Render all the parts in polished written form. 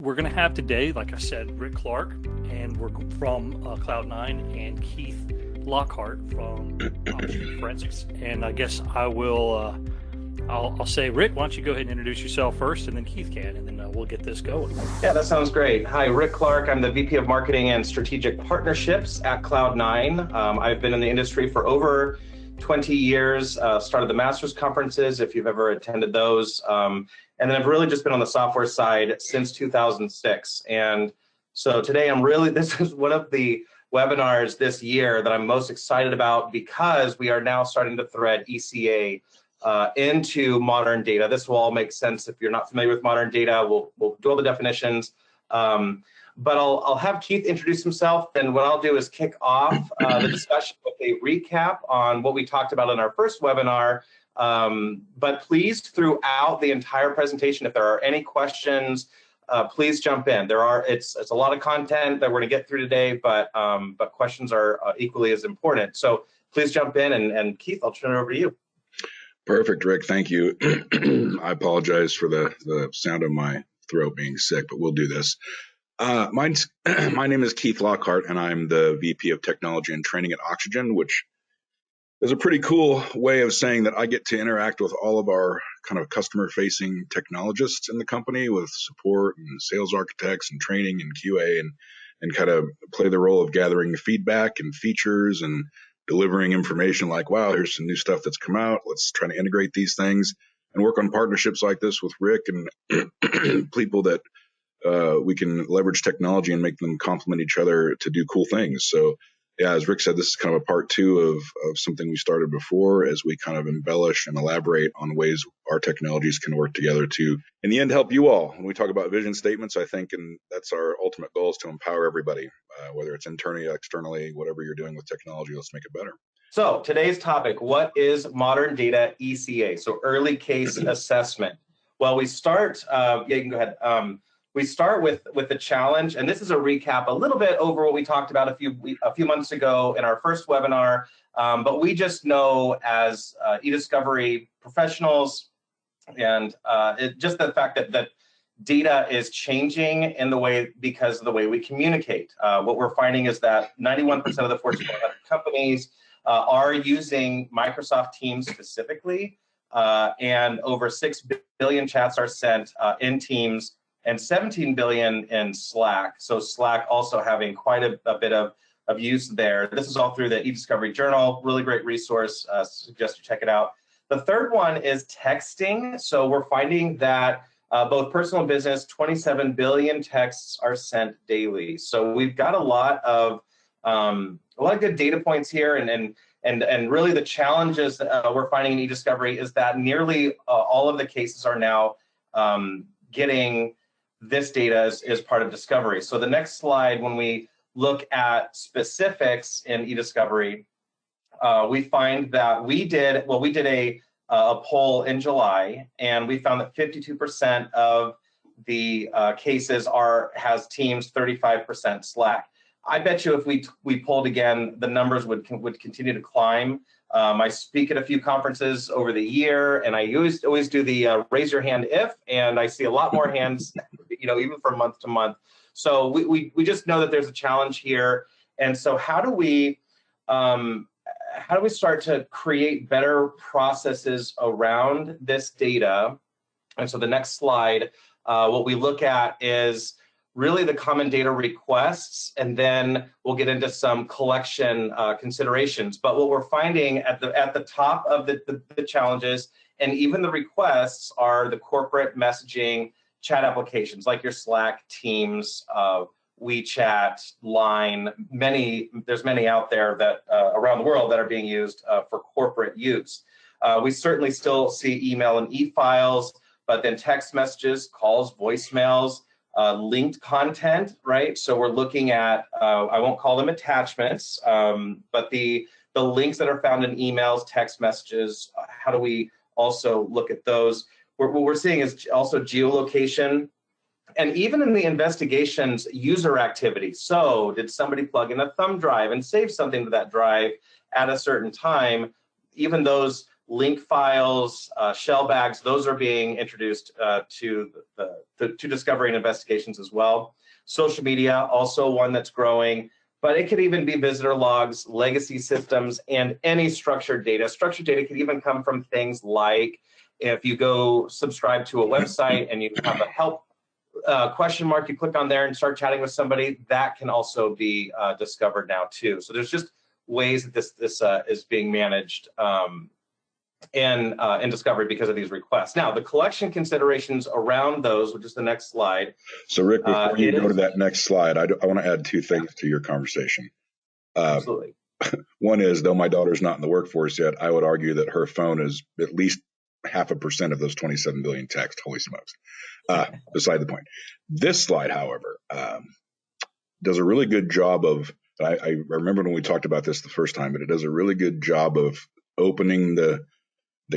we're going to have today, like I said, Rick Clark, and we're from CloudNine, and Keith Lockhart from Oxygen Forensics. And I guess I will, I'll say, Rick, why don't you go ahead and introduce yourself first, and then Keith can, and then we'll get this going. Yeah, that sounds great. Hi, Rick Clark. I'm the VP of Marketing and Strategic Partnerships at CloudNine. I've been in the industry for over 20 years, started the Masters conferences, if you've ever attended those. And then I've really just been on the software side since 2006. And so today this is one of the webinars this year that I'm most excited about, because we are now starting to thread ECA into modern data. This will all make sense if you're not familiar with modern data. We'll do all the definitions. But I'll have Keith introduce himself, and what I'll do is kick off the discussion with a recap on what we talked about in our first webinar. But please, throughout the entire presentation, if there are any questions, please jump in. It's a lot of content that we're going to get through today, but questions are equally as important. So please jump in, and Keith, I'll turn it over to you. Perfect, Rick. Thank you. I apologize for the sound of my throat being sick, but we'll do this. My name is Keith Lockhart, and I'm the VP of Technology and Training at Oxygen, which is a pretty cool way of saying that I get to interact with all of our kind of customer-facing technologists in the company, with support and sales architects and training and QA, and kind of play the role of gathering feedback and features and delivering information like, wow, here's some new stuff that's come out. Let's try to integrate these things and work on partnerships like this with Rick and people that we can leverage technology and make them complement each other to do cool things. So yeah, as Rick said, this is kind of a part two of something we started before, as we kind of embellish and elaborate on ways our technologies can work together to, in the end, help you all. When we talk about vision statements, I think, and that's our ultimate goal, is to empower everybody, whether it's internally, externally, whatever you're doing with technology, let's make it better. So today's topic, what is modern data ECA? So early case assessment. Well, we start, yeah, you can go ahead. We start with the challenge, and this is a recap a little bit over what we talked about a few months ago in our first webinar, but we just know as e-discovery professionals, and just the fact that data is changing in the way, because of the way we communicate. What we're finding is that 91% of the Fortune 100 companies are using Microsoft Teams specifically, and over 6 billion chats are sent in Teams, and 17 billion in Slack. So Slack also having quite a bit of use there. This is all through the eDiscovery Journal, really great resource, suggest you check it out. The third one is texting. So we're finding that both personal and business, 27 billion texts are sent daily. So we've got a lot of good data points here, and really the challenges that we're finding in eDiscovery is that nearly all of the cases are now getting this data is part of discovery. So the next slide, when we look at specifics in eDiscovery, we find that we did a poll in July, and we found that 52% of the cases has Teams, 35% Slack. I bet you if we polled again, the numbers would continue to climb. I speak at a few conferences over the year, and I always do the raise your hand if, and I see a lot more hands, even from month to month. So we just know that there's a challenge here, and so how do we start to create better processes around this data? And so the next slide, what we look at is really the common data requests, and then we'll get into some collection considerations. But what we're finding at the top of the challenges, and even the requests, are the corporate messaging chat applications like your Slack, Teams, WeChat, Line. There's many out there that around the world that are being used for corporate use. We certainly still see email and e-files, but then text messages, calls, voicemails, linked content, right? So we're looking at, I won't call them attachments, but the links that are found in emails, text messages, how do we also look at those? What we're seeing is also geolocation, and even in the investigations, user activity. So did somebody plug in a thumb drive and save something to that drive at a certain time? Even those link files, shell bags, those are being introduced to discovery and investigations as well. Social media, also one that's growing, but it could even be visitor logs, legacy systems, and any structured data. Structured data could even come from things like if you go subscribe to a website and you have a help question mark, you click on there and start chatting with somebody, that can also be discovered now too. So there's just ways that this is being managed in discovery because of these requests. Now, the collection considerations around those, which is the next slide. So Rick, before you go to that next slide, I want to add two things to your conversation. Absolutely. One is, though my daughter's not in the workforce yet, I would argue that her phone is at least 0.5% of those 27 billion texts. Holy smokes. Beside the point. This slide, however, does a really good job of, I remember when we talked about this the first time, but it does a really good job of opening the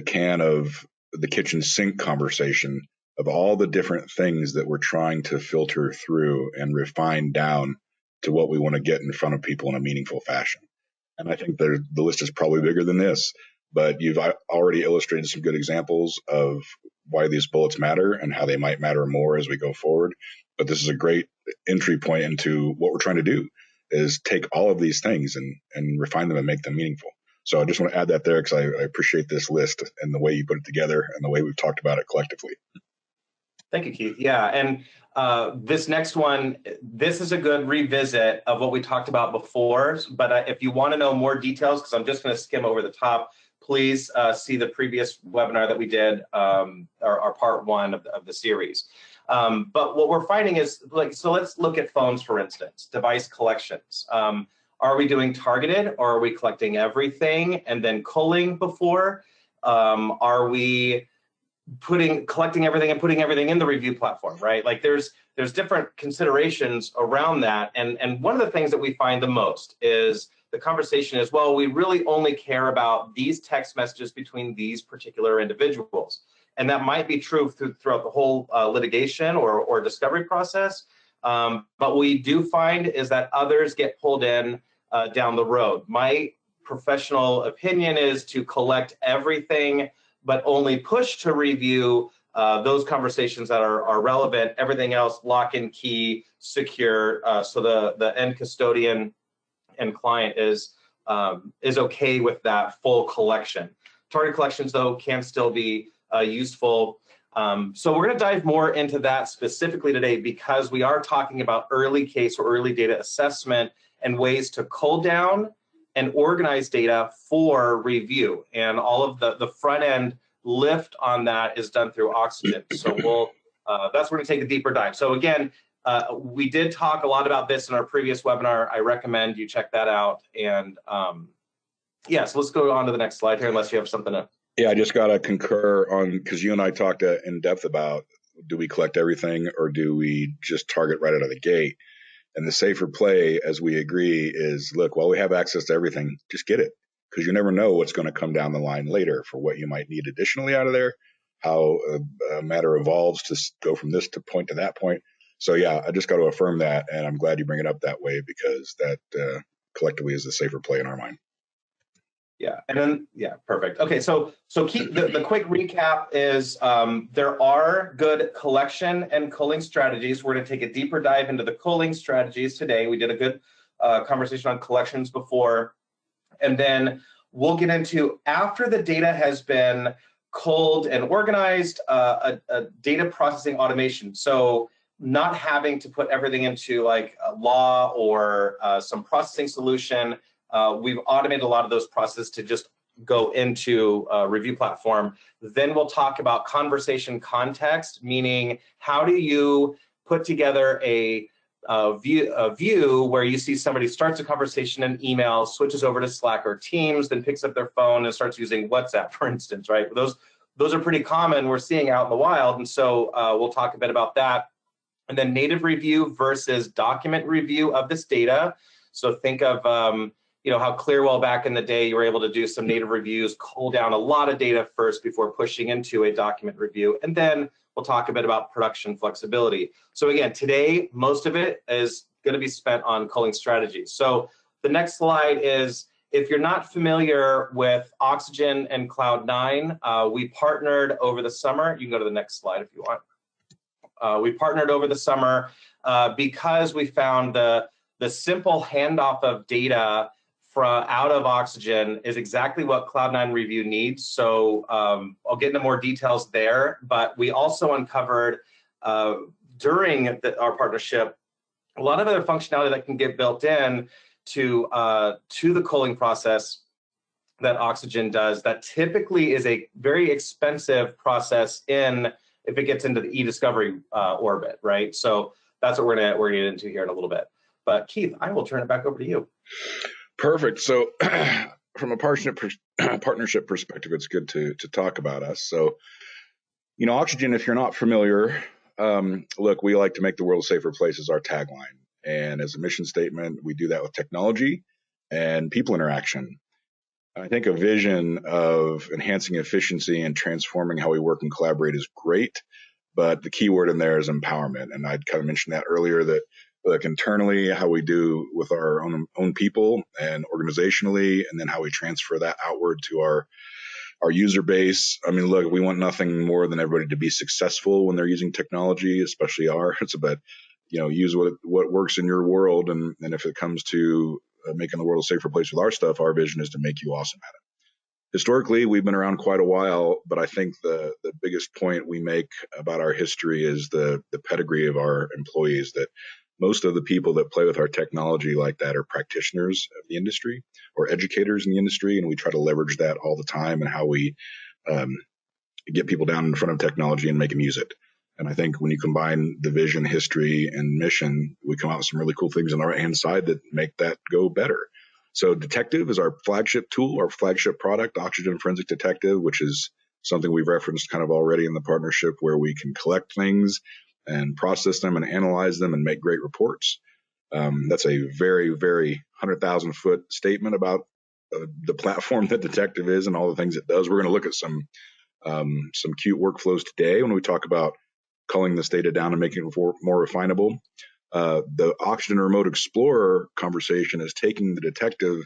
can of the kitchen sink conversation of all the different things that we're trying to filter through and refine down to what we want to get in front of people in a meaningful fashion. And I think the list is probably bigger than this, but you've already illustrated some good examples of why these bullets matter and how they might matter more as we go forward. But this is a great entry point into what we're trying to do, is take all of these things and refine them and make them meaningful. So I just want to add that there because I appreciate this list and the way you put it together and the way we've talked about it collectively. Thank you, Keith. Yeah, and this next one, this is a good revisit of what we talked about before. But if you want to know more details, because I'm just going to skim over the top, please see the previous webinar that we did, our part one of the series. But what we're finding is, so let's look at phones, for instance, device collections. Are we doing targeted, or are we collecting everything and then culling before? Are we collecting everything and putting everything in the review platform, right? Like there's different considerations around that. And one of the things that we find the most is the conversation is, well, we really only care about these text messages between these particular individuals. And that might be true throughout the whole litigation or discovery process. But we do find is that others get pulled in down the road. My professional opinion is to collect everything, but only push to review those conversations that are relevant. Everything else, lock and key, secure, so the end custodian and client is okay with that full collection. Target collections, though, can still be useful. So we're going to dive more into that specifically today because we are talking about early case or early data assessment and ways to cull down and organize data for review. And all of the front end lift on that is done through Oxygen. So that's where we're going to take a deeper dive. So again, we did talk a lot about this in our previous webinar. I recommend you check that out. And yeah, so let's go on to the next slide here, unless you have something to. Yeah, I just got to concur on, because you and I talked in depth about, do we collect everything or do we just target right out of the gate? And the safer play, as we agree, is, look, while we have access to everything, just get it, because you never know what's going to come down the line later for what you might need additionally out of there, how a matter evolves to go from this point to that point. So yeah, I just got to affirm that, and I'm glad you bring it up that way, because that collectively is the safer play in our mind. Yeah, and then, yeah, perfect. Okay, so keep the quick recap is there are good collection and culling strategies. We're going to take a deeper dive into the culling strategies today. We did a good conversation on collections before, and then we'll get into, after the data has been culled and organized, a data processing automation. So not having to put everything into like a law or some processing solution. We've automated a lot of those processes to just go into a review platform. Then we'll talk about conversation context, meaning how do you put together a view where you see somebody starts a conversation in email, switches over to Slack or Teams, then picks up their phone and starts using WhatsApp, for instance, right? Those are pretty common, we're seeing out in the wild, and so we'll talk a bit about that. And then native review versus document review of this data. So think of how Clearwell back in the day, you were able to do some native reviews, cull down a lot of data first before pushing into a document review. And then we'll talk a bit about production flexibility. So again, today, most of it is going to be spent on culling strategies. So the next slide is If you're not familiar with Oxygen and CloudNine, we partnered over the summer. You can go to the next slide if you want. We partnered over the summer because we found the simple handoff of data out of Oxygen is exactly what CloudNine Review needs. So I'll get into more details there, but we also uncovered during our partnership a lot of other functionality that can get built in to the culling process that Oxygen does that typically is a very expensive process if it gets into the e-discovery orbit, right? So that's what we're gonna get into here in a little bit. But Keith, I will turn it back over to you. Perfect. So from a partnership perspective, it's good to talk about us. So, you know, Oxygen, if you're not familiar, look, we like to make the world a safer place is our tagline. And as a mission statement, we do that with technology and people interaction. I think a vision of enhancing efficiency and transforming how we work and collaborate is great, but the key word in there is empowerment. And I'd kind of mentioned that earlier, that look, internally, how we do with our own people and organizationally, and then how we transfer that outward to our user base. I mean, look, we want nothing more than everybody to be successful when they're using technology, especially ours, but, you know, use what works in your world. And if it comes to making the world a safer place with our stuff, our vision is to make you awesome at it. Historically, we've been around quite a while, but I think the biggest point we make about our history is the pedigree of our employees, that most of the people that play with our technology like that are practitioners of the industry or educators in the industry, and we try to leverage that all the time and how we get people down in front of technology and make them use it. And I think when you combine the vision, history, and mission, we come out with some really cool things on the right-hand side that make that go better. So Detective is our flagship tool, our flagship product, Oxygen Forensic Detective, which is something we've referenced kind of already in the partnership, where we can collect things and process them and analyze them and make great reports. That's a very, very 100,000-foot statement about the platform that Detective is and all the things it does. We're going to look at some cute workflows today when we talk about culling this data down and making it more refinable. The Oxygen Remote Explorer conversation is taking the Detective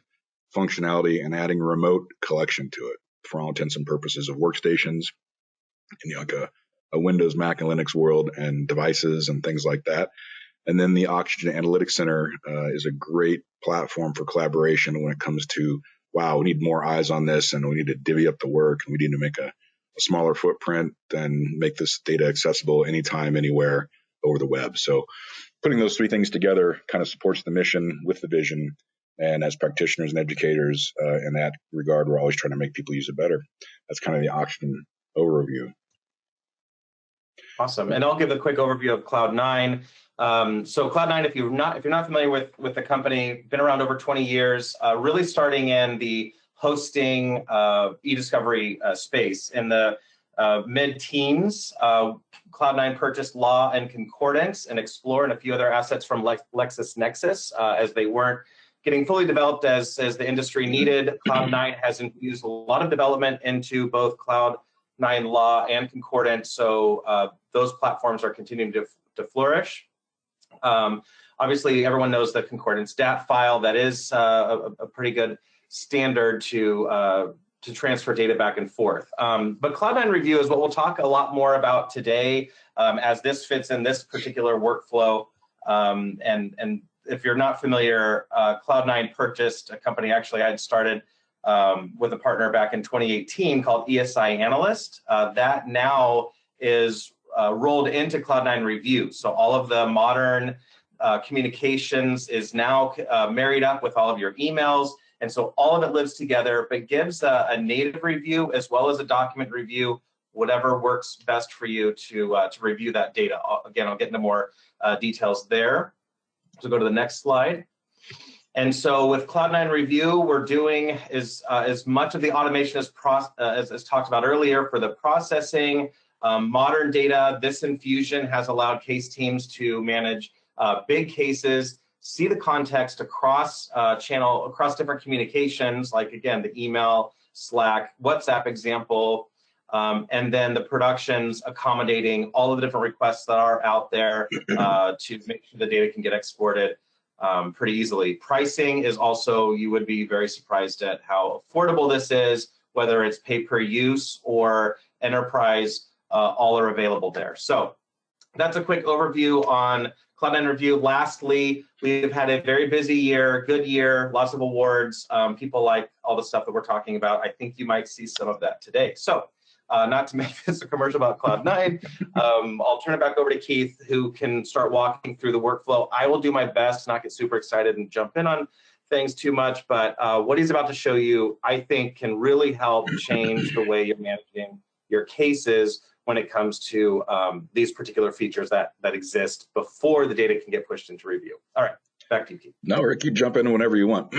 functionality and adding remote collection to it for all intents and purposes of workstations in like a Windows, Mac, and Linux world, and devices and things like that. And then the Oxygen Analytics Center is a great platform for collaboration when it comes to, wow, we need more eyes on this, and we need to divvy up the work, and we need to make a smaller footprint and make this data accessible anytime, anywhere over the web. So putting those three things together kind of supports the mission with the vision. And as practitioners and educators in that regard, we're always trying to make people use it better. That's kind of the Oxygen overview. Awesome. And I'll give a quick overview of CloudNine. So CloudNine, if you're not familiar with the company, been around over 20 years, really starting in the hosting e-discovery space. In the mid-teens, CloudNine purchased Law and Concordance and Explore and a few other assets from LexisNexis as they weren't getting fully developed as the industry needed. CloudNine has infused a lot of development into both CloudNine Law and Concordance, so those platforms are continuing to flourish. Obviously, everyone knows the Concordance DAT file. That is a pretty good standard to transfer data back and forth. But CloudNine Review is what we'll talk a lot more about today, as this fits in this particular workflow. And if you're not familiar, CloudNine purchased a company actually I had started with a partner back in 2018 called ECA Analyst. That now is rolled into CloudNine Review. So all of the modern communications is now married up with all of your emails. And so all of it lives together, but gives a native review as well as a document review, whatever works best for you to review that data. Again, I'll get into more details there. So go to the next slide. And so with CloudNine Review, we're doing is as much of the automation as talked about earlier for the processing. Modern data, this infusion has allowed case teams to manage big cases, see the context across across different communications, like again, the email, Slack, WhatsApp example, and then the productions accommodating all of the different requests that are out there to make sure the data can get exported. pretty easily. Pricing is also, you would be very surprised at how affordable this is, whether it's pay per use or enterprise, all are available there. So that's a quick overview on CloudNine Review. Lastly, we've had a very busy year, good year, lots of awards. People like all the stuff that we're talking about. I think you might see some of that today. So not to make this a commercial about CloudNine, I'll turn it back over to Keith, who can start walking through the workflow. I will do my best to not get super excited and jump in on things too much, but what he's about to show you, I think, can really help change the way you're managing your cases when it comes to these particular features that exist before the data can get pushed into review. All right, back to you, Keith. No, Rick, you jump in whenever you want.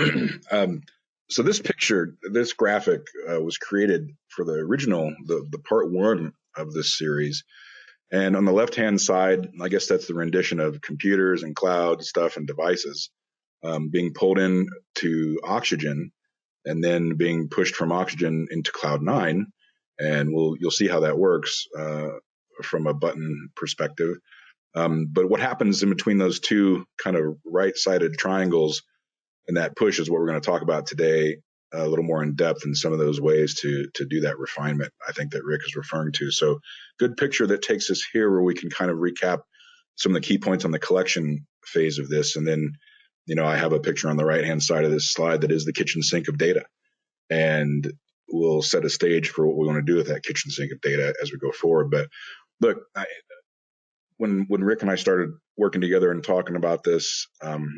So this picture, this graphic was created for the original, the part one of this series. And on the left-hand side, I guess that's the rendition of computers and cloud stuff and devices being pulled in to Oxygen and then being pushed from Oxygen into CloudNine. And you'll see how that works from a button perspective. But what happens in between those two kind of right-sided triangles and that push is what we're going to talk about today a little more in depth in some of those ways to do that refinement I think that Rick is referring to. So good picture that takes us here where we can kind of recap some of the key points on the collection phase of this. And then, I have a picture on the right-hand side of this slide that is the kitchen sink of data. And we'll set a stage for what we want to do with that kitchen sink of data as we go forward. But look, when Rick and I started working together and talking about this,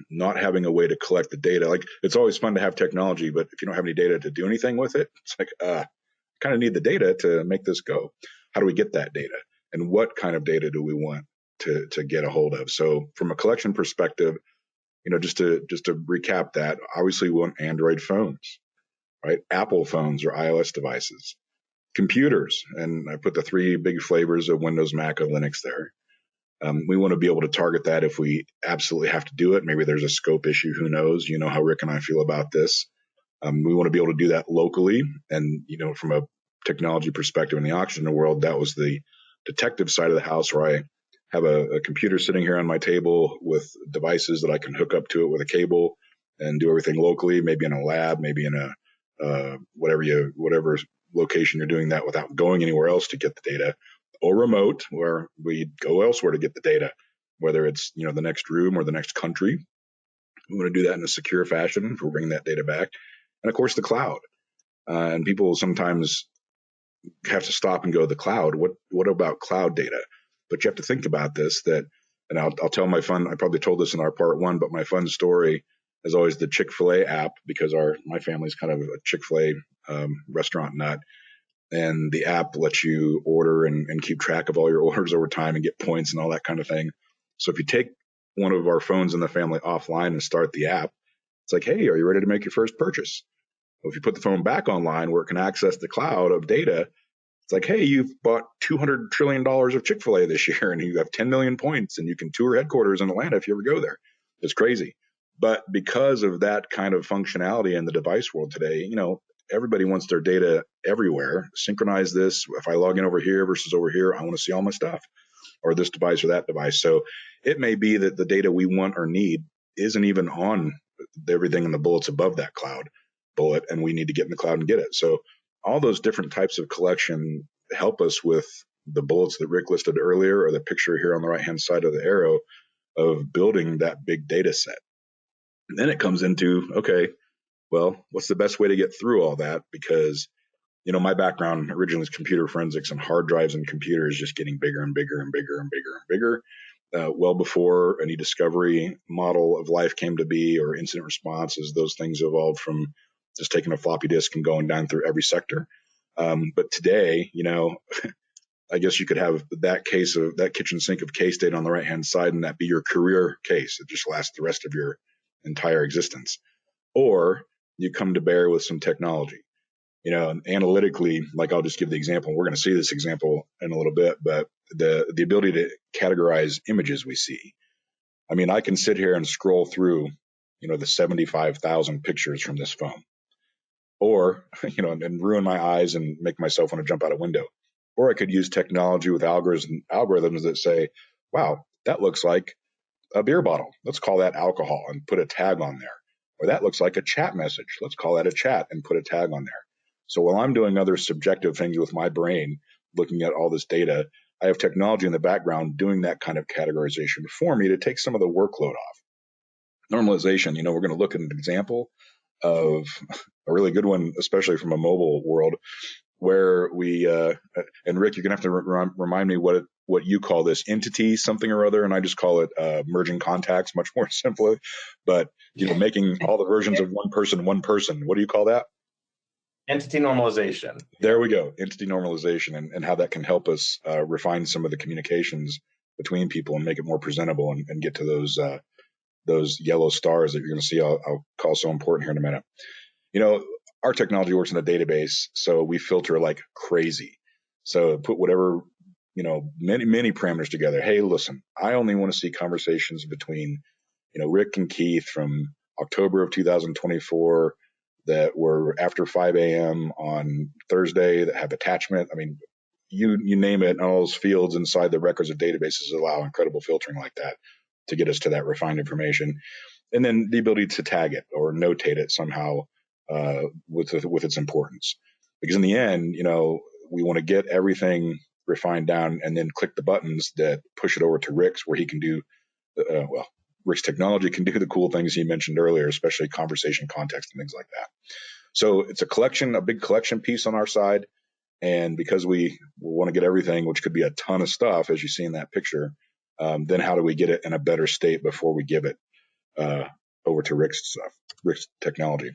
not having a way to collect the data, like it's always fun to have technology, but if you don't have any data to do anything with it, it's like, kind of need the data to make this go. How do we get that data? And what kind of data do we want to get a hold of? So from a collection perspective, just to recap that, obviously we want Android phones, right? Apple phones or iOS devices, computers, and I put the three big flavors of Windows, Mac, and Linux there. We want to be able to target that if we absolutely have to do it. Maybe there's a scope issue, who knows? You know how Rick and I feel about this. We want to be able to do that locally. And, from a technology perspective in the Oxygen world, that was the detective side of the house where I have a computer sitting here on my table with devices that I can hook up to it with a cable and do everything locally, maybe in a lab, maybe in a whatever location you're doing that without going anywhere else to get the data, or remote where we go elsewhere to get the data, whether it's the next room or the next country. We want to do that in a secure fashion for bringing that data back. And of course the cloud. And people sometimes have to stop and go, the cloud, what about cloud data? But you have to think about this, and I'll tell my fun, I probably told this in our part one, but my fun story is always the Chick-fil-A app, because my family's kind of a Chick-fil-A restaurant nut. And the app lets you order and keep track of all your orders over time and get points and all that kind of thing. So if you take one of our phones in the family offline and start the app, it's like, hey, are you ready to make your first purchase? Well, if you put the phone back online where it can access the cloud of data, it's like, hey, you've bought $200 trillion of Chick-fil-A this year and you have 10 million points and you can tour headquarters in Atlanta if you ever go there. It's crazy. But because of that kind of functionality in the device world today, everybody wants their data everywhere. Synchronize this. If I log in over here versus over here, I want to see all my stuff, or this device or that device. So it may be that the data we want or need isn't even on everything in the bullets above that cloud bullet, and we need to get in the cloud and get it. So all those different types of collection help us with the bullets that Rick listed earlier, or the picture here on the right-hand side of the arrow of building that big data set. And then it comes into, okay, well, what's the best way to get through all that? Because, my background originally is computer forensics, and hard drives and computers just getting bigger and bigger and bigger and bigger and bigger. Well before any discovery model of life came to be, or incident responses, those things evolved from just taking a floppy disk and going down through every sector. But today, I guess you could have that case of that kitchen sink of case data on the right-hand side, and that be your career case. It just lasts the rest of your entire existence. Or you come to bear with some technology, analytically, like I'll just give the example. We're going to see this example in a little bit, but the ability to categorize images we see. I mean, I can sit here and scroll through, the 75,000 pictures from this phone, or, and ruin my eyes and make myself want to jump out a window. Or I could use technology with algorithms that say, wow, that looks like a beer bottle. Let's call that alcohol and put a tag on there. Or that looks like a chat message. Let's call that a chat and put a tag on there. So while I'm doing other subjective things with my brain, looking at all this data, I have technology in the background doing that kind of categorization for me to take some of the workload off. Normalization, we're going to look at an example of a really good one, especially from a mobile world, where we and Rick, you're gonna have to remind me what you call this entity something or other, and I just call it merging contacts, much more simply. But making all the versions of one person. What do you call that? Entity normalization. There we go, entity normalization, and how that can help us refine some of the communications between people and make it more presentable and get to those yellow stars that you're going to see. I'll call so important here in a minute. Our technology works in a database, so we filter like crazy. So put whatever, many parameters together. Hey, listen, I only want to see conversations between, Rick and Keith from October of 2024 that were after 5 a.m. on Thursday that have attachment. I mean, you name it, all those fields inside the records of databases allow incredible filtering like that to get us to that refined information. And then the ability to tag it or notate it somehow with its importance. Because in the end, we want to get everything refined down and then click the buttons that push it over to Rick's, where he can do, Rick's technology can do the cool things he mentioned earlier, especially conversation context and things like that. So it's a big collection piece on our side. And because we want to get everything, which could be a ton of stuff, as you see in that picture, then how do we get it in a better state before we give it over to Rick's technology?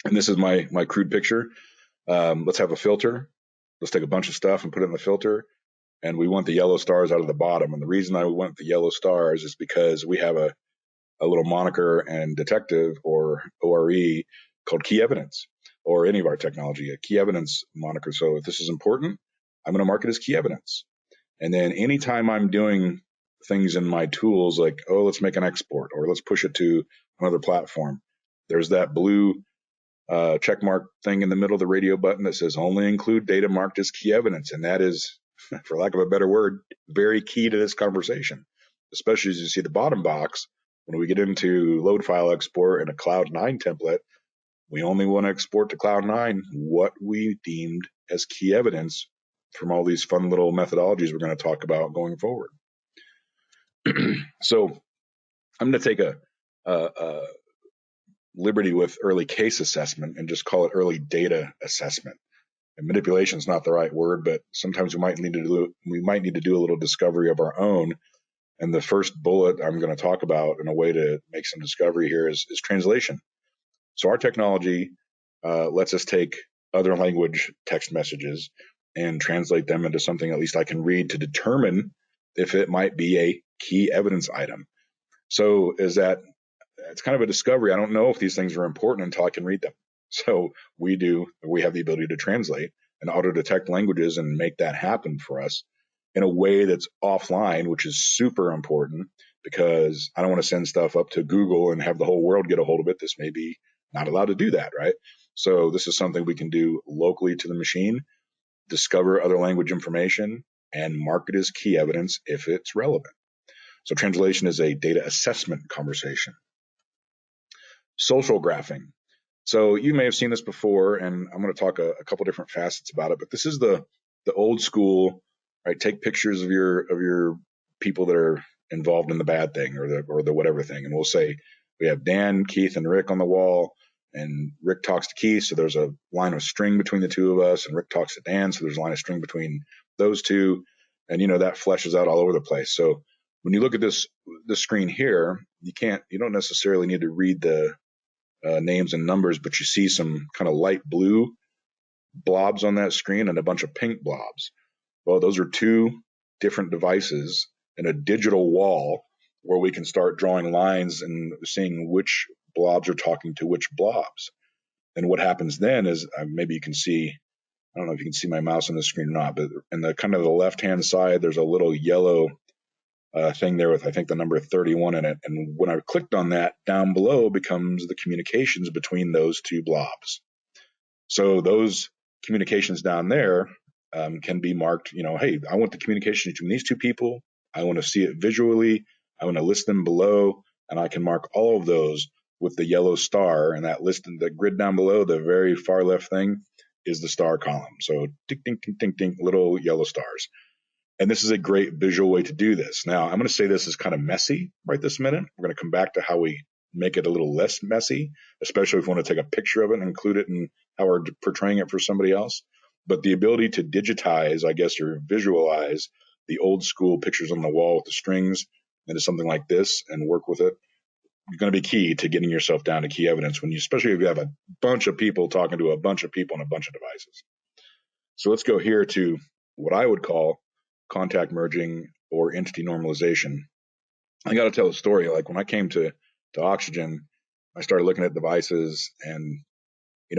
And this is my crude picture. Let's have a filter. Let's take a bunch of stuff and put it in the filter. And we want the yellow stars out of the bottom. And the reason I want the yellow stars is because we have a little moniker and detective or ORE called key evidence, or any of our technology, a key evidence moniker. So if this is important, I'm going to mark it as key evidence. And then anytime I'm doing things in my tools like, let's make an export or let's push it to another platform, there's that blue check mark thing in the middle of the radio button that says only include data marked as key evidence. And that is, for lack of a better word, very key to this conversation, especially as you see the bottom box. When we get into load file export in a CloudNine template, we only want to export to CloudNine what we deemed as key evidence from all these fun little methodologies we're going to talk about going forward. So I'm going to take a liberty with early case assessment and just call it early data assessment. And manipulation is not the right word, but sometimes we might need to do a little discovery of our own. And the first bullet I'm going to talk about in a way to make some discovery here is translation. So our technology lets us take other language text messages and translate them into something at least I can read to determine if it might be a key evidence item. So it's kind of a discovery. I don't know if these things are important until I can read them. So we have the ability to translate and auto-detect languages and make that happen for us in a way that's offline, which is super important because I don't want to send stuff up to Google and have the whole world get a hold of it. This may be not allowed to do that, right? So this is something we can do locally to the machine, discover other language information, and mark it as key evidence if it's relevant. So translation is a data assessment conversation. Social graphing. So you may have seen this before, and I'm going to talk a couple different facets about it, but this is the old school, right? Take pictures of your people that are involved in the bad thing or the whatever thing. And we'll say we have Dan, Keith, and Rick on the wall, and Rick talks to Keith, so there's a line of string between the two of us, and Rick talks to Dan, so there's a line of string between those two, and that fleshes out all over the place. So when you look at this screen here, you don't necessarily need to read the names and numbers, but you see some kind of light blue blobs on that screen and a bunch of pink blobs. Well, those are two different devices in a digital wall where we can start drawing lines and seeing which blobs are talking to which blobs. And what happens then is maybe you can see, I don't know if you can see my mouse on the screen or not, but in the kind of the left-hand side, there's a little yellow thing there with, I think, the number 31 in it. And when I clicked on that, down below becomes the communications between those two blobs. So those communications down there can be marked, hey, I want the communication between these two people. I want to see it visually. I'm going to list them below, and I can mark all of those with the yellow star, and that list, the grid down below, the very far left thing is the star column. So ding, ding, ding, ding, ding, little yellow stars. And this is a great visual way to do this. Now, I'm going to say this is kind of messy right this minute. We're going to come back to how we make it a little less messy, especially if we want to take a picture of it and include it in how we're portraying it for somebody else. But the ability to digitize, I guess, or visualize the old school pictures on the wall with the strings into something like this and work with it, you're going to be key to getting yourself down to key evidence when you, especially if you have a bunch of people talking to a bunch of people on a bunch of devices. So let's go here to what I would call contact merging or entity normalization. I got to tell a story. Like when I came to Oxygen, I started looking at devices, and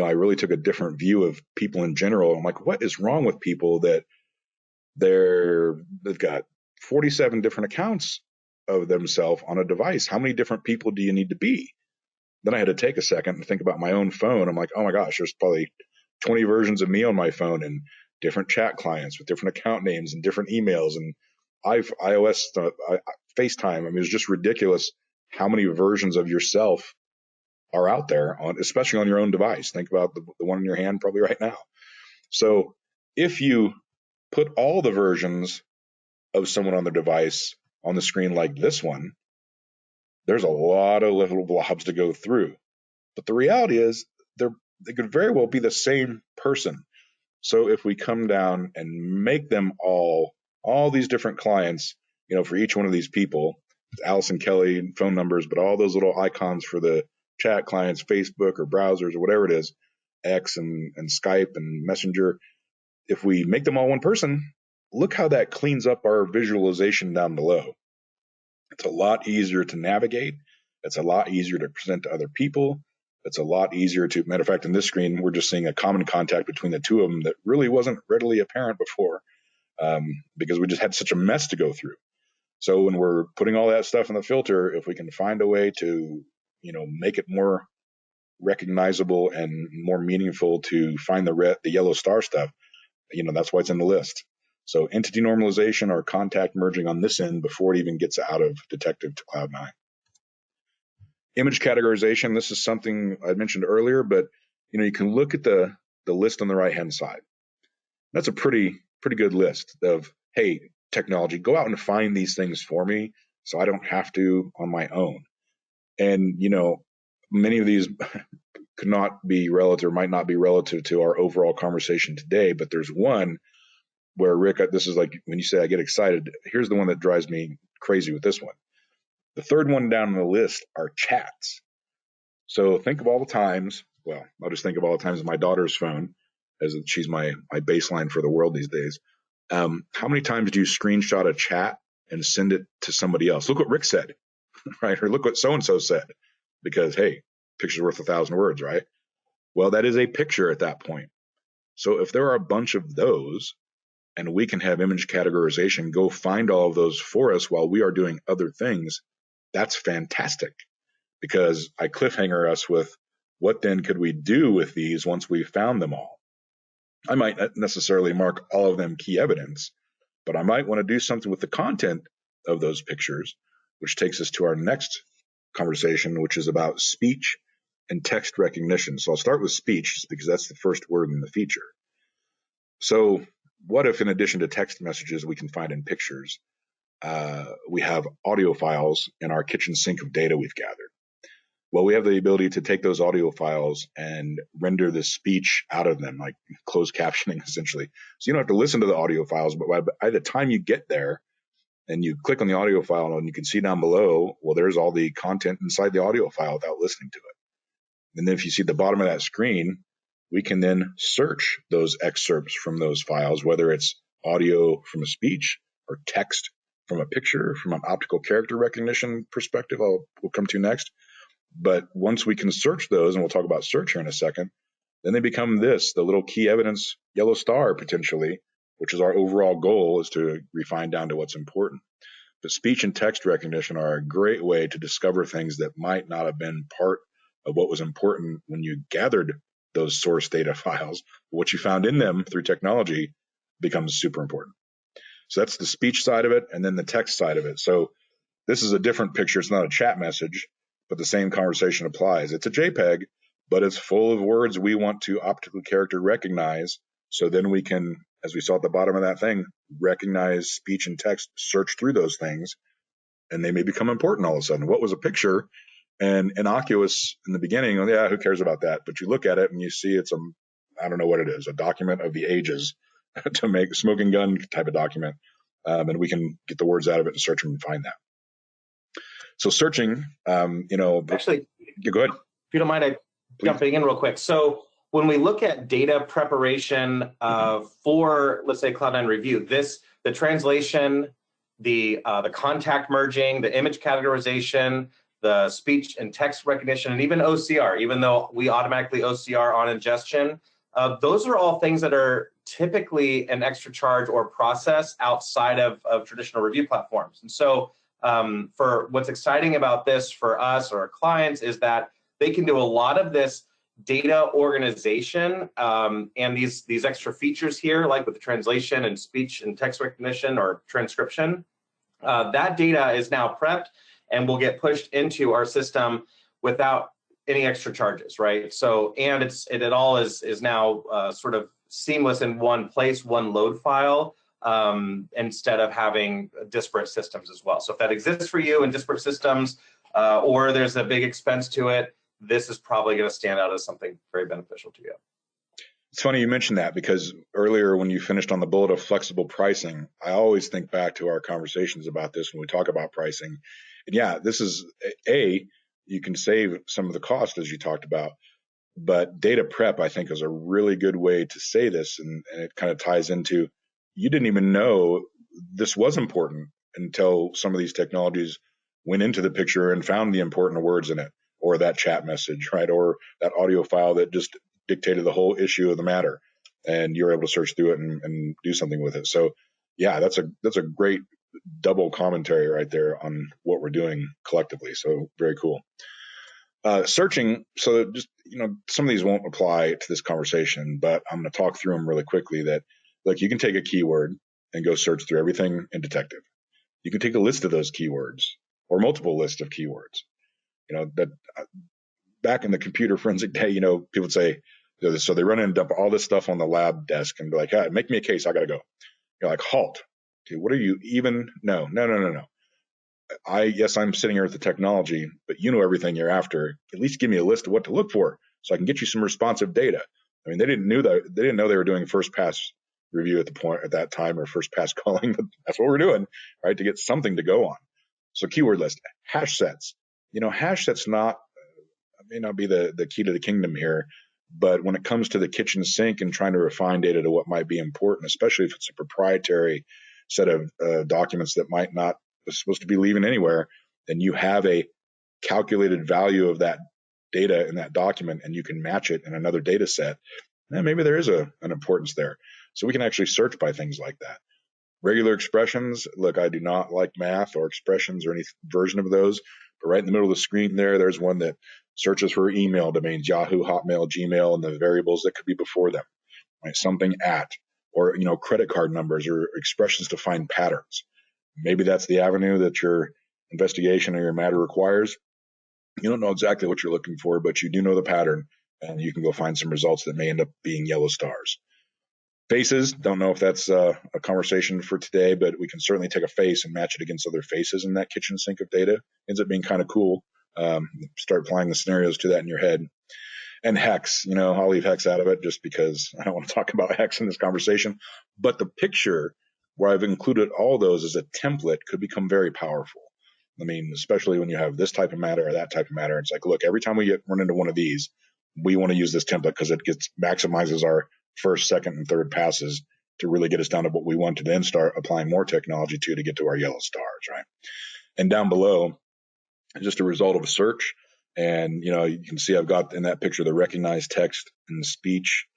I really took a different view of people in general. I'm like, what is wrong with people that they've got 47 different accounts of themselves on a device? How many different people do you need to be? Then I had to take a second and think about my own phone. I'm like, oh my gosh, there's probably 20 versions of me on my phone and different chat clients with different account names and different emails and iOS stuff, FaceTime. I mean, it's just ridiculous how many versions of yourself are out there, especially on your own device. Think about the one in your hand probably right now. So if you put all the versions of someone on the device on the screen like this one, there's a lot of little blobs to go through. But the reality is they could very well be the same person. So if we come down and make them all these different clients, for each one of these people, Allison Kelly phone numbers, but all those little icons for the chat clients, Facebook or browsers or whatever it is, X and Skype and Messenger, if we make them all one person, look how that cleans up our visualization down below. It's a lot easier to navigate. It's a lot easier to present to other people. It's a lot easier to, matter of fact, in this screen, we're just seeing a common contact between the two of them that really wasn't readily apparent before because we just had such a mess to go through. So when we're putting all that stuff in the filter, if we can find a way to, make it more recognizable and more meaningful to find the yellow star stuff, that's why it's in the list. So entity normalization or contact merging on this end before it even gets out of Detective to CloudNine. Image categorization, this is something I mentioned earlier, but you can look at the list on the right-hand side. That's a pretty good list of, hey, technology, go out and find these things for me so I don't have to on my own. And, many of these could not be relative or might not be relative to our overall conversation today, but there's one where, Rick, this is like when you say I get excited, here's the one that drives me crazy with this one. The third one down on the list are chats. So think of all the times, well, I'll just think of all the times on my daughter's phone, as she's my baseline for the world these days. How many times do you screenshot a chat and send it to somebody else? Look what Rick said, right? Or look what so-and-so said, because, hey, picture's worth 1,000 words, right? Well, that is a picture at that point. So if there are a bunch of those, and we can have image categorization go find all of those for us while we are doing other things, that's fantastic, because I cliffhanger us with what then could we do with these once we've found them all. I might not necessarily mark all of them key evidence, but I might want to do something with the content of those pictures, which takes us to our next conversation, which is about speech and text recognition. So I'll start with speech just because that's the first word in the feature. So what if, in addition to text messages we can find in pictures, we have audio files in our kitchen sink of data we've gathered? Well, we have the ability to take those audio files and render the speech out of them, like closed captioning, essentially. So you don't have to listen to the audio files, but by the time you get there and you click on the audio file and you can see down below, well, there's all the content inside the audio file without listening to it. And then if you see the bottom of that screen, we can then search those excerpts from those files, whether it's audio from a speech or text from a picture, from an optical character recognition perspective, we'll come to next. But once we can search those, and we'll talk about search here in a second, then they become the little key evidence yellow star potentially, which is our overall goal, is to refine down to what's important. But speech and text recognition are a great way to discover things that might not have been part of what was important when you gathered those source data files. What you found in them through technology becomes super important. So that's the speech side of it, and then the text side of it. So This is a different picture. It's not a chat message, but the same conversation applies. It's a JPEG, but it's full of words we want to optical character recognize. So then we can, as we saw at the bottom of that thing, recognize speech and text, search through those things, and they may become important all of a sudden. What was a picture and innocuous in the beginning? Oh, yeah, who cares about that? But you look at it and you see it's I don't know what it is, a document of the ages to make a smoking gun type of document. And we can get the words out of it and search them and find that. So searching, Actually, go ahead. if you don't mind, jumping in real quick. So when we look at data preparation for, let's say, CloudNine Review, the translation, the contact merging, the image categorization, the speech and text recognition, and even OCR, even though we automatically OCR on ingestion, those are all things that are typically an extra charge or process outside of traditional review platforms. And so for what's exciting about this for us or our clients is that they can do a lot of this data organization and these extra features here, like with the translation and speech and text recognition or transcription. That data is now prepped and will get pushed into our system without any extra charges, right? So, and it all is now sort of seamless in one place, one load file, instead of having disparate systems as well. So if that exists for you in disparate systems, or there's a big expense to it, this is probably going to stand out as something very beneficial to you. It's funny you mentioned that, because earlier when you finished on the bullet of flexible pricing, I always think back to our conversations about this when we talk about pricing. And yeah, this is you can save some of the cost as you talked about, but data prep, I think, is a really good way to say this. And it kind of ties into, you didn't even know this was important until some of these technologies went into the picture and found the important words in it, or that chat message, right? Or that audio file that just dictated the whole issue of the matter, and you're able to search through it and do something with it. So yeah, that's a great double commentary right there on what we're doing collectively. So very cool. Searching, so just, some of these won't apply to this conversation, but I'm going to talk through them really quickly. That, look, you can take a keyword and go search through everything in Detective. You can take a list of those keywords or multiple lists of keywords. That back in the computer forensic day, people would say, so they run in and dump all this stuff on the lab desk and be like, hey, make me a case, I got to go. You're like, halt. Okay, what are you even? No. Yes, I'm sitting here with the technology, but you know everything you're after. At least give me a list of what to look for so I can get you some responsive data. I mean, they didn't know they were doing first pass review at that time, or first pass calling, but that's what we're doing, right? To get something to go on. So keyword list, hash sets. Hash sets may not be the key to the kingdom here, but when it comes to the kitchen sink and trying to refine data to what might be important, especially if it's a proprietary set of documents that might not be supposed to be leaving anywhere, then you have a calculated value of that data in that document, and you can match it in another data set. And maybe there is an importance there. So we can actually search by things like that. Regular expressions, look, I do not like math or expressions or any version of those, but right in the middle of the screen there's one that searches for email domains, Yahoo, Hotmail, Gmail, and the variables that could be before them, right? Something at, or credit card numbers or expressions to find patterns. Maybe that's the avenue that your investigation or your matter requires. You don't know exactly what you're looking for, but you do know the pattern, and you can go find some results that may end up being yellow stars. Faces, don't know if that's a conversation for today, but we can certainly take a face and match it against other faces in that kitchen sink of data. Ends up being kind of cool. Start applying the scenarios to that in your head. And hex, I'll leave hex out of it just because I don't want to talk about hex in this conversation. But the picture where I've included all those as a template could become very powerful. I mean, especially when you have this type of matter or that type of matter. It's like, look, every time we run into one of these, we want to use this template because it maximizes our first, second, and third passes to really get us down to what we want to then start applying more technology to get to our yellow stars, right? And down below, just a result of a search. And, you can see I've got in that picture the recognized text and speech,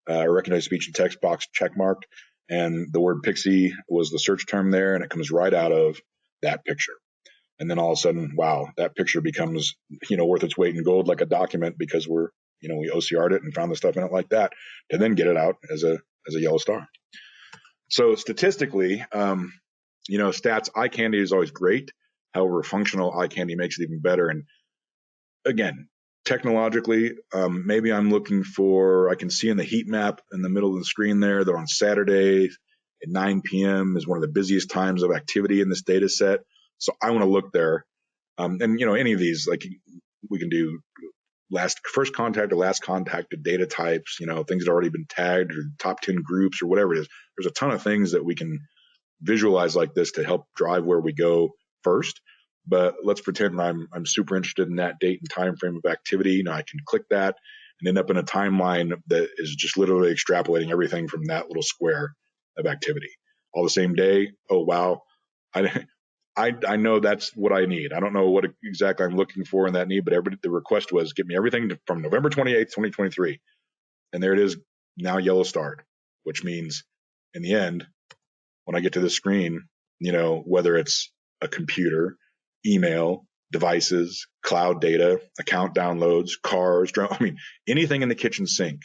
recognized speech and text box checkmarked. And the word pixie was the search term there, and it comes right out of that picture. And then all of a sudden, wow, that picture becomes, worth its weight in gold, like a document, because we OCR'd it and found the stuff in it like that, to then get it out as a yellow star. So statistically, stats, eye candy is always great. However, functional eye candy makes it even better. And again, technologically, maybe I'm looking for, I can see in the heat map in the middle of the screen there that on Saturday at 9 p.m. is one of the busiest times of activity in this data set. So I want to look there. And, you know, any of these, like we can do first contact or last contacted data types, you know, things that have already been tagged or top 10 groups or whatever it is. There's a ton of things that we can visualize like this to help drive where we go first. But let's pretend I'm super interested in that date and time frame of activity. You know, I can click that and end up in a timeline that is just literally extrapolating everything from that little square of activity. All the same day. Oh, wow. I know that's what I need. I don't know what exactly I'm looking for in that need, but the request was give me everything from November 28th, 2023. And there it is, now yellow starred, which means in the end, when I get to the screen, you know, whether it's a computer, email, devices, cloud data, account downloads, cars, I mean, anything in the kitchen sink,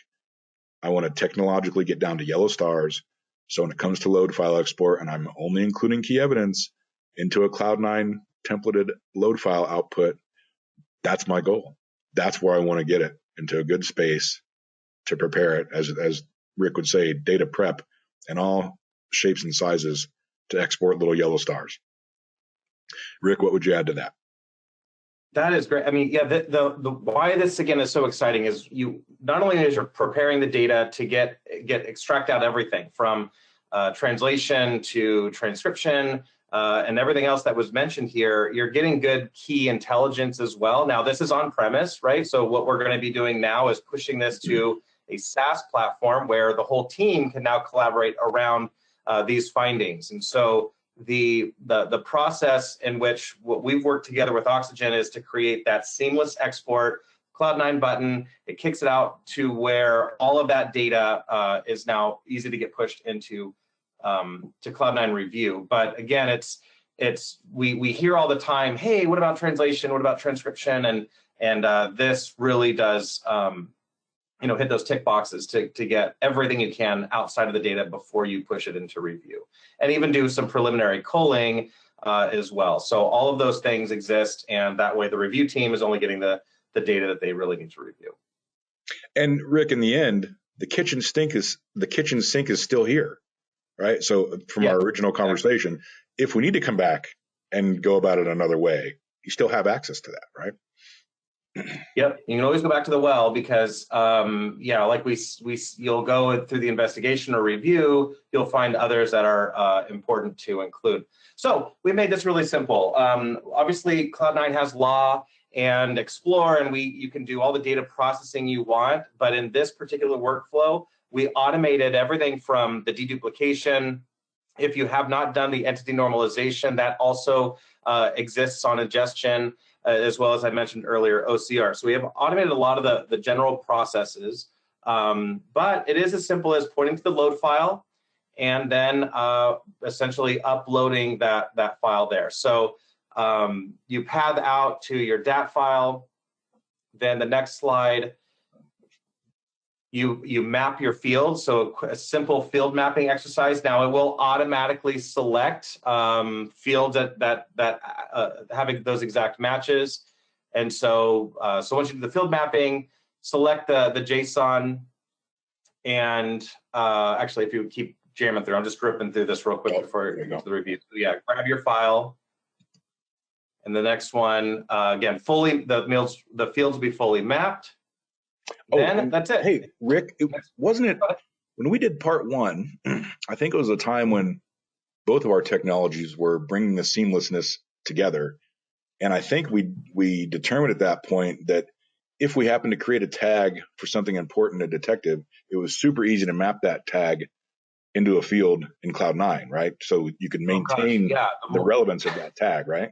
I want to technologically get down to yellow stars. So when it comes to load file export, and I'm only including key evidence into a CloudNine templated load file output, that's my goal. That's where I want to get it into a good space to prepare it, as Rick would say, data prep in all shapes and sizes to export little yellow stars. Rick, what would you add to that? That is great. I mean, yeah, the why this again is so exciting is you not only as you're preparing the data to extract out everything from translation to transcription and everything else that was mentioned here, you're getting good key intelligence as well. Now, this is on premise, right? So what we're going to be doing now is pushing this to a SaaS platform where the whole team can now collaborate around these findings. And so the process in which what we've worked together with Oxygen is to create that seamless export CloudNine button. It kicks it out to where all of that data is now easy to get pushed into to CloudNine Review. But again, we hear all the time, hey, what about translation? What about transcription? And this really does hit those tick boxes to get everything you can outside of the data before you push it into review, and even do some preliminary culling as well. So all of those things exist, and that way the review team is only getting the data that they really need to review. And Rick, in the end, the kitchen sink is still here, right? So from our original conversation, if we need to come back and go about it another way, you still have access to that, right? Yep, you can always go back to the well because, like you'll go through the investigation or review, you'll find others that are important to include. So we made this really simple. Obviously, Cloud9 has law and explore, and you can do all the data processing you want. But in this particular workflow, we automated everything from the deduplication. If you have not done the entity normalization, that also exists on ingestion, as well as I mentioned earlier, OCR. So we have automated a lot of the general processes, but it is as simple as pointing to the load file and then essentially uploading that file there. So you path out to your DAT file. Then the next slide, you map your fields. So a simple field mapping exercise. Now it will automatically select fields that having those exact matches. And so once you do the field mapping, select the JSON. And actually, if you keep jamming through, I'm just gripping through this real quick before you go to the review. So yeah, grab your file. And the next one, again, the fields will be fully mapped. Then that's it. Hey, Rick, wasn't it when we did part one, I think it was a time when both of our technologies were bringing the seamlessness together. And I think we determined at that point that if we happened to create a tag for something important to detective, it was super easy to map that tag into a field in Cloud9, right? So you could maintain the relevance of that tag, right?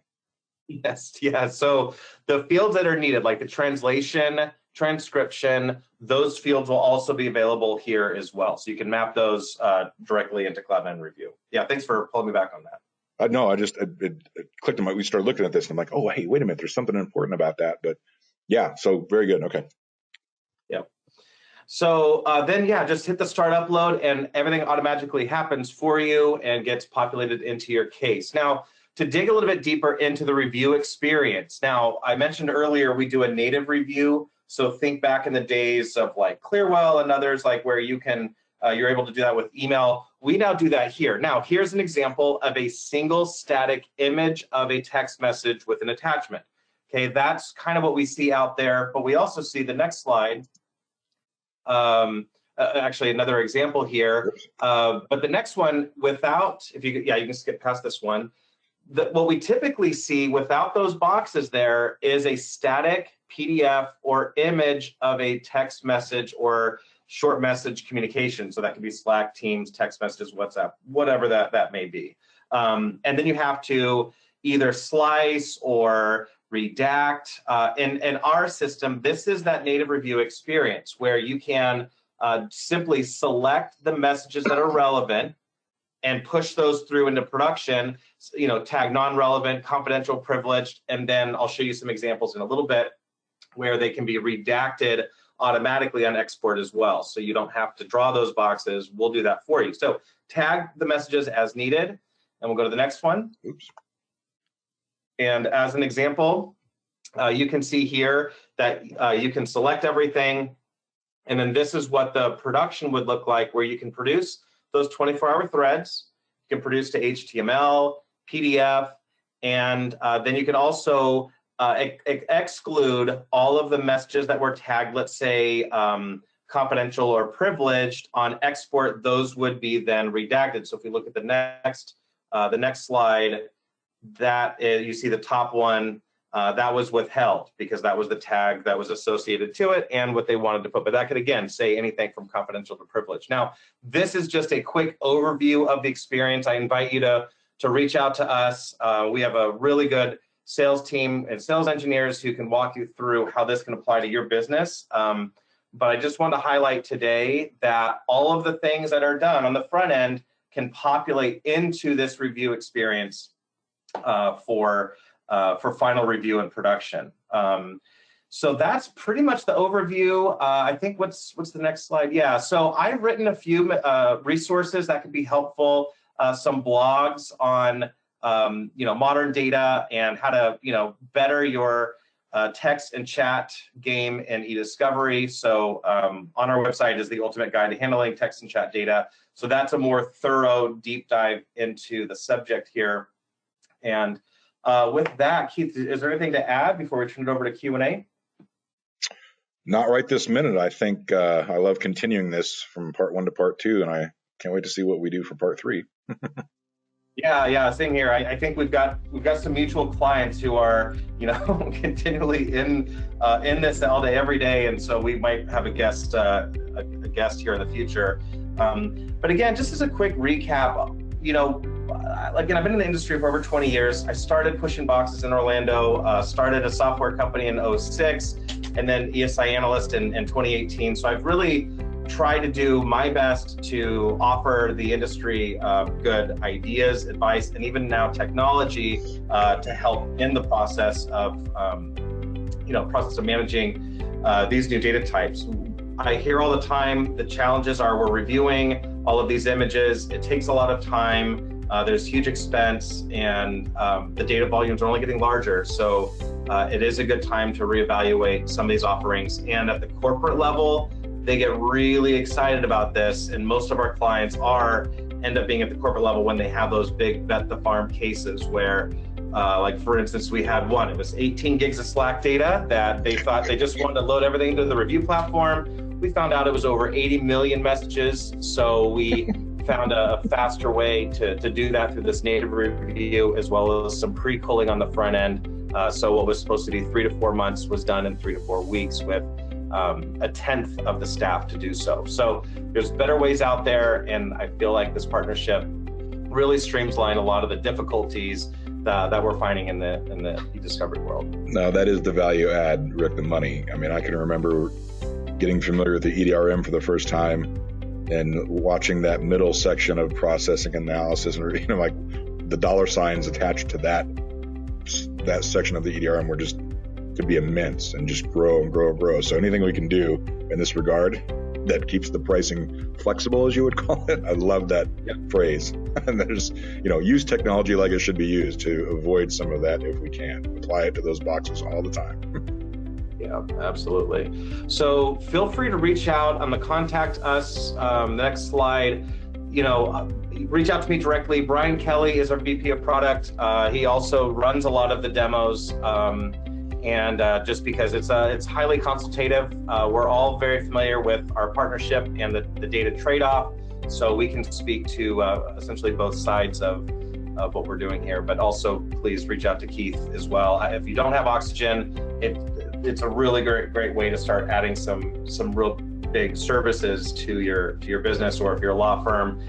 Yes, yeah. So the fields that are needed, like the translation, transcription, those fields will also be available here as well. So you can map those directly into Cloud9 Review. Yeah, thanks for pulling me back on that. No, it clicked on we started looking at this and I'm like, oh, hey, wait a minute, there's something important about that. But yeah, so very good. Okay. Yeah. So then, just hit the start upload and everything automatically happens for you and gets populated into your case. Now, to dig a little bit deeper into the review experience. Now, I mentioned earlier we do a native review. So think back in the days of like Clearwell and others, like where you can, you're able to do that with email. We now do that here. Now, here's an example of a single static image of a text message with an attachment. Okay, that's kind of what we see out there, but we also see the next slide. Actually, another example here, but the next one without, if you, yeah, you can skip past this one. What we typically see without those boxes there is a static PDF or image of a text message or short message communication. So that could be Slack, Teams, text messages, WhatsApp, whatever that may be. And then you have to either slice or redact. In our system, this is that native review experience where you can simply select the messages that are relevant and push those through into production, you know, tag non-relevant, confidential, privileged, and then I'll show you some examples in a little bit where they can be redacted automatically on export as well. So you don't have to draw those boxes. We'll do that for you. So tag the messages as needed, and we'll go to the next one. Oops. And as an example, you can see here that you can select everything, and then this is what the production would look like, where you can produce those 24-hour threads. You can produce to HTML, PDF, and then you can also exclude all of the messages that were tagged, let's say confidential or privileged. On export, those would be then redacted. So if we look at the next slide, that is, you see the top one, that was withheld because that was the tag that was associated to it and what they wanted to put. But that could, again, say anything from confidential to privileged. Now, this is just a quick overview of the experience. I invite you to reach out to us. We have a really good sales team and sales engineers who can walk you through how this can apply to your business. But I just want to highlight today that all of the things that are done on the front end can populate into this review experience for final review and production. So that's pretty much the overview. I think what's the next slide? Yeah, so I've written a few resources that could be helpful, some blogs on modern data and how to better your text and chat game in eDiscovery. So on our website is the ultimate guide to handling text and chat data. So that's a more thorough deep dive into the subject here. And with that, Keith, is there anything to add before we turn it over to Q&A? Not right this minute. I think I love continuing this from part 1 to part 2, and I can't wait to see what we do for part 3. Yeah, same here. I think we've got some mutual clients who are, continually in this all day, every day, and so we might have a guest here in the future. But again, just as a quick recap, again, I've been in the industry for over 20 years. I started pushing boxes in Orlando, started a software company in 2006, and then ESI analyst in 2018. So I've really tried to do my best to offer the industry good ideas, advice, and even now technology to help in the process of, managing these new data types. I hear all the time the challenges are we're reviewing all of these images. It takes a lot of time. There's huge expense, and the data volumes are only getting larger. So it is a good time to reevaluate some of these offerings. And at the corporate level, they get really excited about this. And most of our clients end up being at the corporate level when they have those big bet the farm cases where, like for instance, we had one. It was 18 gigs of Slack data that they thought they just wanted to load everything into the review platform. We found out it was over 80 million messages. So we found a faster way to do that through this native review, as well as some pre-culling on the front end. So what was supposed to be 3 to 4 months was done in 3 to 4 weeks with a tenth of the staff to do so. So there's better ways out there, and I feel like this partnership really streamlines a lot of the difficulties that we're finding in the eDiscovery world. No, that is the value add, Rick, the money. I mean, I can remember getting familiar with the EDRM for the first time and watching that middle section of processing analysis, and like the dollar signs attached to that section of the EDRM could be immense and just grow and grow and grow. So anything we can do in this regard that keeps the pricing flexible, as you would call it. I love that phrase. And there's, use technology like it should be used to avoid some of that if we can. Apply it to those boxes all the time. Yeah, absolutely. So feel free to reach out on the contact us. The next slide, reach out to me directly. Brian Kelly is our VP of product. He also runs a lot of the demos. And just because it's highly consultative, we're all very familiar with our partnership and the data trade-off. So we can speak to essentially both sides of what we're doing here, but also please reach out to Keith as well. If you don't have Oxygen, it's a really great way to start adding some real big services to your business, or if you're a law firm,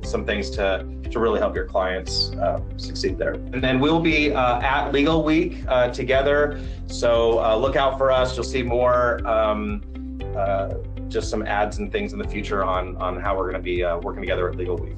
some things to really help your clients succeed there. And then we'll be at Legal Week together, so look out for us. You'll see more just some ads and things in the future on how we're going to be working together at Legal Week.